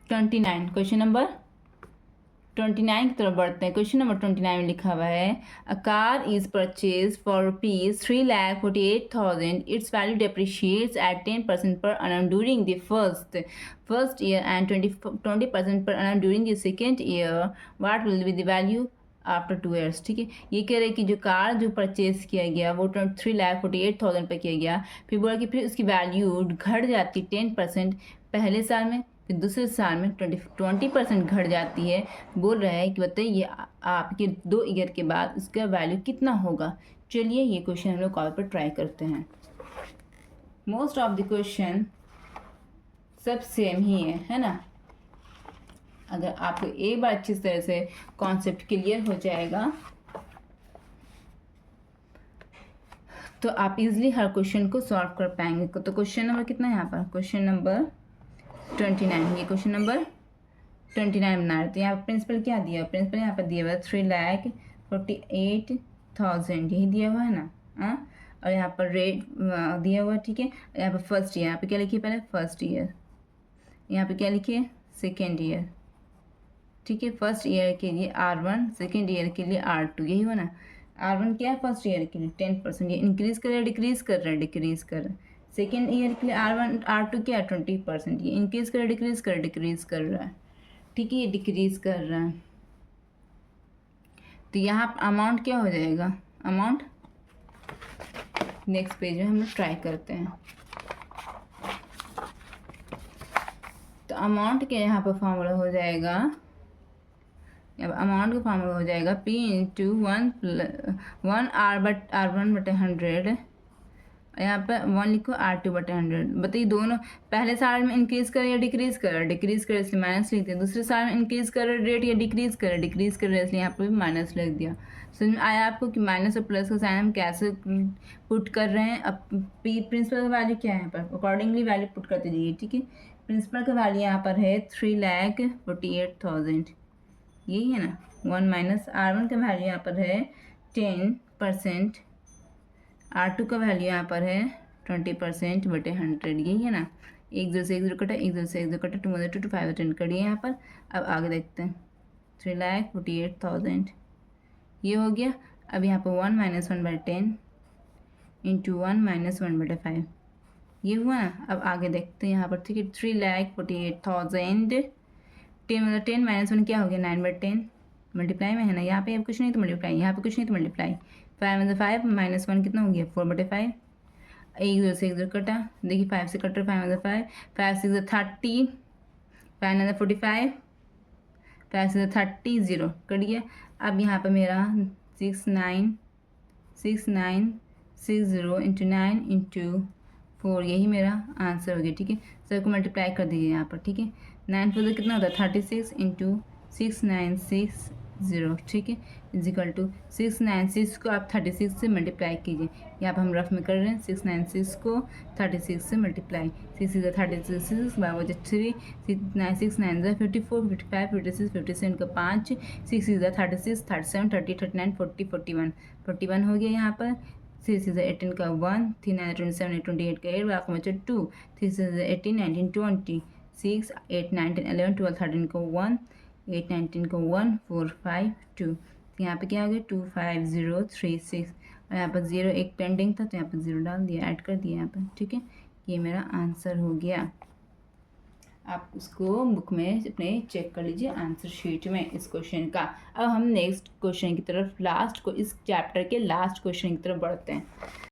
29, question number 29 की तरफ बढ़ते हैं। क्वेश्चन नंबर 29 में लिखा हुआ है, a car is purchase for ₹3,48,000, its value depreciates at 10% per annum during the first year and 20% per annum during the second year, what will be the value after 2 years। ठीक है, ये कह रहे हैं कि जो कार जो परचेज किया गया वो 3,48,000 पे किया गया, फिर बोला कि फिर उसकी वैल्यू घट जाती 10% पहले साल में, फिर दूसरे साल में 20% घट जाती है। बोल रहा है कि बताइए आपके 2 ईयर के बाद उसका वैल्यू कितना होगा। चलिए ये क्वेश्चन हम लोग कॉल पर ट्राई करते हैं। मोस्ट ऑफ द क्वेश्चन सब सेम ही है ना। अगर आपको एक बार अच्छी तरह से कॉन्सेप्ट क्लियर हो जाएगा तो आप इजीली हर क्वेश्चन को सॉल्व कर पाएंगे। तो क्वेश्चन नंबर कितना है यहाँ पर, क्वेश्चन नंबर 29, ये क्वेश्चन नंबर 29 बना रहे थे। यहाँ पर प्रिंसिपल क्या दिया, प्रिंसिपल यहाँ पर दिया हुआ है 3,48,000, यही दिया हुआ है ना। हाँ, और यहाँ पर रेट दिया हुआ है। ठीक है, यहाँ पर फर्स्ट ईयर, यहाँ पे क्या लिखिए पहले फर्स्ट ईयर, यहाँ पे क्या लिखिए सेकेंड ईयर। ठीक है, फर्स्ट ईयर के लिए R1, सेकेंड ईयर के लिए R2, यही हो ना। R1 क्या है फर्स्ट ईयर के लिए 10%, ये इंक्रीज कर रहा है डिक्रीज कर रहा है, डिक्रीज कर रहा है। सेकेंड ईयर के लिए R2 क्या है 20%, ये इंक्रीज कर रहा है डिक्रीज कर रहा है, डिक्रीज कर रहा है। ठीक है, ये डिक्रीज कर रहा है। तो यहाँ अमाउंट क्या हो जाएगा, अमाउंट नेक्स्ट पेज में हम लोग ट्राई करते हैं। तो अमाउंट के यहाँ पर फॉर्मूला हो जाएगा, अब अमाउंट का फॉर्मूला हो जाएगा P इंटू 1R/1/100, यहाँ पर 1 लिखो R2/100। बताइए दोनों पहले साल में इंक्रीज करे या डिक्रीज करे, डिक्रीज करे इसलिए माइनस लिख दिया। दूसरे साल में इंक्रीज करे रेट या डिक्रीज करे, डिक्रीज करे इसलिए यहाँ पर भी माइनस लिख दिया। समझ में आया आपको कि माइनस और प्लस का साइन हम कैसे पुट कर रहे हैं। अब प्रिंसिपल का वैल्यू क्या है यहाँ पर, अकॉर्डिंगली वैल्यू पुट करते जाइए। ठीक है, प्रिंसिपल का वैल्यू यहाँ पर है 3,48,000, यही है ना। 1 माइनस R1 का वैल्यू यहाँ पर है 10%, R2 का वैल्यू यहाँ पर है 20%/100, यही है ना। 1 0 से 1 0 कटा, 1 0 से 1 0 कटा, 2 2 2 5 10 करिए यहाँ पर। अब आगे देखते हैं 3,48,000 ये हो गया। अब यहाँ पर 1 माइनस 1/10 इंटू 1 माइनस 1/5 ये हुआ ना। अब आगे देखते हैं यहाँ पर। ठीक है, 3,48,000 10 माइनस 1 क्या हो गया 9/10, मल्टीप्लाई में है ना। यहाँ पे अब कुछ नहीं तो मल्टीप्लाई, यहाँ पे कुछ नहीं तो मल्टीप्लाई। 5 माइनस 1 कितना हो गया 4/5। 1 0 से 1 0 कटा, देखिए 5 से कट रहा 5 5 6 30, 5 45, 5 से 30 0 कट गया। अब यहाँ पर मेरा 6960 इंटू 9 इंटू 4, यही मेरा आंसर हो गया। ठीक है, सर को मल्टीप्लाई कर दीजिए यहाँ पर। ठीक है, 9 4 कितना होता है 36 इंटू 6960। ठीक है, इजिकल टू 696 को आप 36 से मल्टीप्लाई कीजिए। यहाँ पर हम रफ में कर रहे हैं 696 को 36 से मल्टीप्लाई। 6 is 36, 5 is 3, 6 9 54, 55, 56, 57 का 5, 6 is 36, 37, 30, 39, 40, 41 हो गया यहाँ पर। 6 is 18 का 1, 3 9 27, 8 28 का 8, आपको बचा 2, 3 is 18, 19, 20, 6 8 9 10 11 12 13 को 1, 8 19 को 1 4 5 2। तो यहाँ पे क्या हो गया 25036, और यहाँ पर 0 एक पेंडिंग था तो यहाँ पर 0 डाल दिया, ऐड कर दिया यहाँ पर। ठीक है, ये मेरा आंसर हो गया। आप उसको बुक में अपने चेक कर लीजिए आंसर शीट में इस क्वेश्चन का। अब हम नेक्स्ट क्वेश्चन की तरफ, लास्ट को इस चैप्टर के लास्ट क्वेश्चन की तरफ बढ़ते हैं।